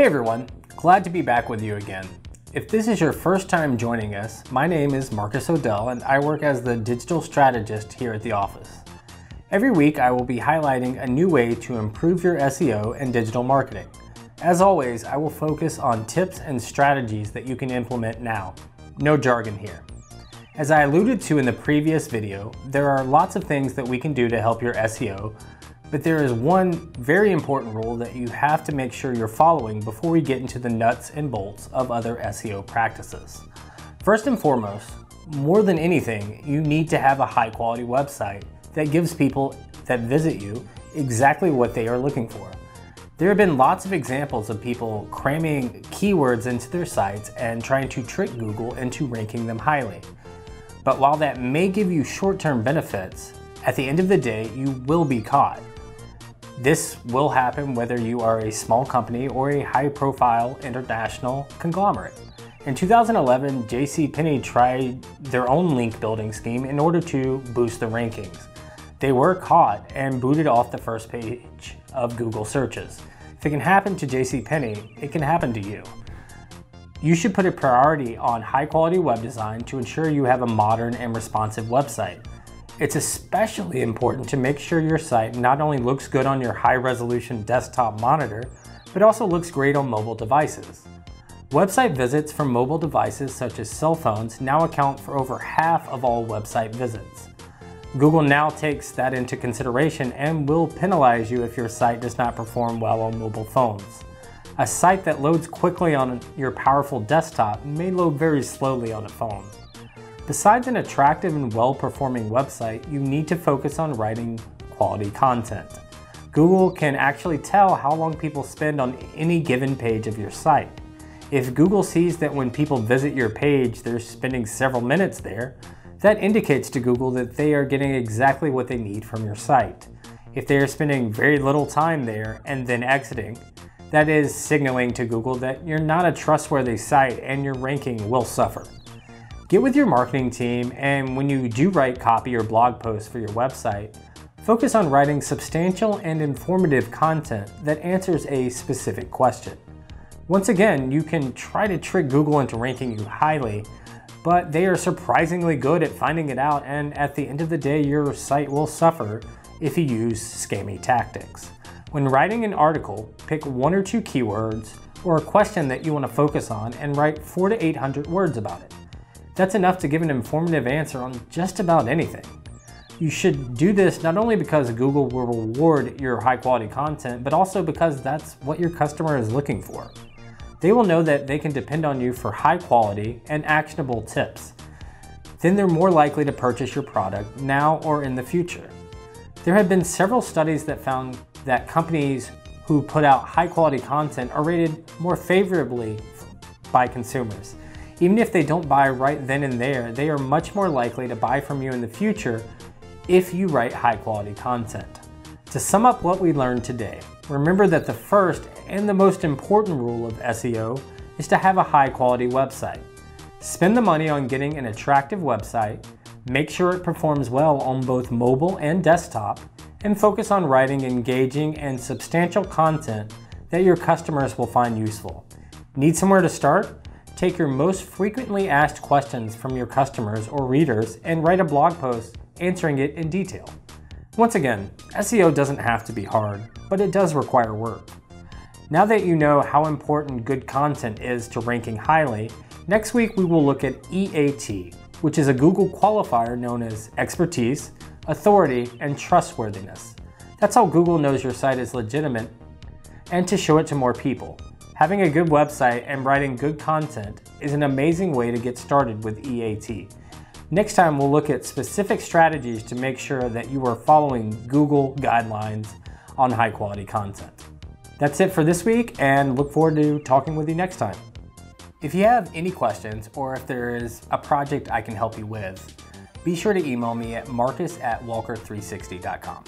Hey everyone, glad to be back with you again. If this is your first time joining us, my name is Marcus Odell and I work as the digital strategist here at the office. Every week I will be highlighting a new way to improve your SEO and digital marketing. As always, I will focus on tips and strategies that you can implement now. No jargon here. As I alluded to in the previous video, there are lots of things that we can do to help your SEO, but there is one very important rule that you have to make sure you're following before we get into the nuts and bolts of other SEO practices. First and foremost, more than anything, you need to have a high quality website that gives people that visit you exactly what they are looking for. There have been lots of examples of people cramming keywords into their sites and trying to trick Google into ranking them highly. But while that may give you short-term benefits, at the end of the day, you will be caught. This will happen whether you are a small company or a high-profile international conglomerate. In 2011, JCPenney tried their own link building scheme in order to boost the rankings. They were caught and booted off the first page of Google searches. If it can happen to JCPenney, it can happen to you. You should put a priority on high-quality web design to ensure you have a modern and responsive website. It's especially important to make sure your site not only looks good on your high-resolution desktop monitor, but also looks great on mobile devices. Website visits from mobile devices such as cell phones now account for over half of all website visits. Google now takes that into consideration and will penalize you if your site does not perform well on mobile phones. A site that loads quickly on your powerful desktop may load very slowly on a phone. Besides an attractive and well-performing website, you need to focus on writing quality content. Google can actually tell how long people spend on any given page of your site. If Google sees that when people visit your page, they're spending several minutes there, that indicates to Google that they are getting exactly what they need from your site. If they are spending very little time there and then exiting, that is signaling to Google that you're not a trustworthy site and your ranking will suffer. Get with your marketing team, and when you do write copy or blog posts for your website, focus on writing substantial and informative content that answers a specific question. Once again, you can try to trick Google into ranking you highly, but they are surprisingly good at finding it out, and at the end of the day, your site will suffer if you use scammy tactics. When writing an article, pick 1 or 2 keywords or a question that you want to focus on and write 400 to 800 words about it. That's enough to give an informative answer on just about anything. You should do this not only because Google will reward your high quality content, but also because that's what your customer is looking for. They will know that they can depend on you for high quality and actionable tips. Then they're more likely to purchase your product now or in the future. There have been several studies that found that companies who put out high quality content are rated more favorably by consumers. Even if they don't buy right then and there, they are much more likely to buy from you in the future if you write high quality content. To sum up what we learned today, remember that the first and the most important rule of SEO is to have a high quality website. Spend the money on getting an attractive website, make sure it performs well on both mobile and desktop, and focus on writing engaging and substantial content that your customers will find useful. Need somewhere to start? Take your most frequently asked questions from your customers or readers and write a blog post answering it in detail. Once again, SEO doesn't have to be hard, but it does require work. Now that you know how important good content is to ranking highly, next week we will look at EAT, which is a Google qualifier known as expertise, authority, and trustworthiness. That's how Google knows your site is legitimate and to show it to more people. Having a good website and writing good content is an amazing way to get started with EAT. Next time we'll look at specific strategies to make sure that you are following Google guidelines on high quality content. That's it for this week, and look forward to talking with you next time. If you have any questions or if there is a project I can help you with, be sure to email me at marcus@walker360.com.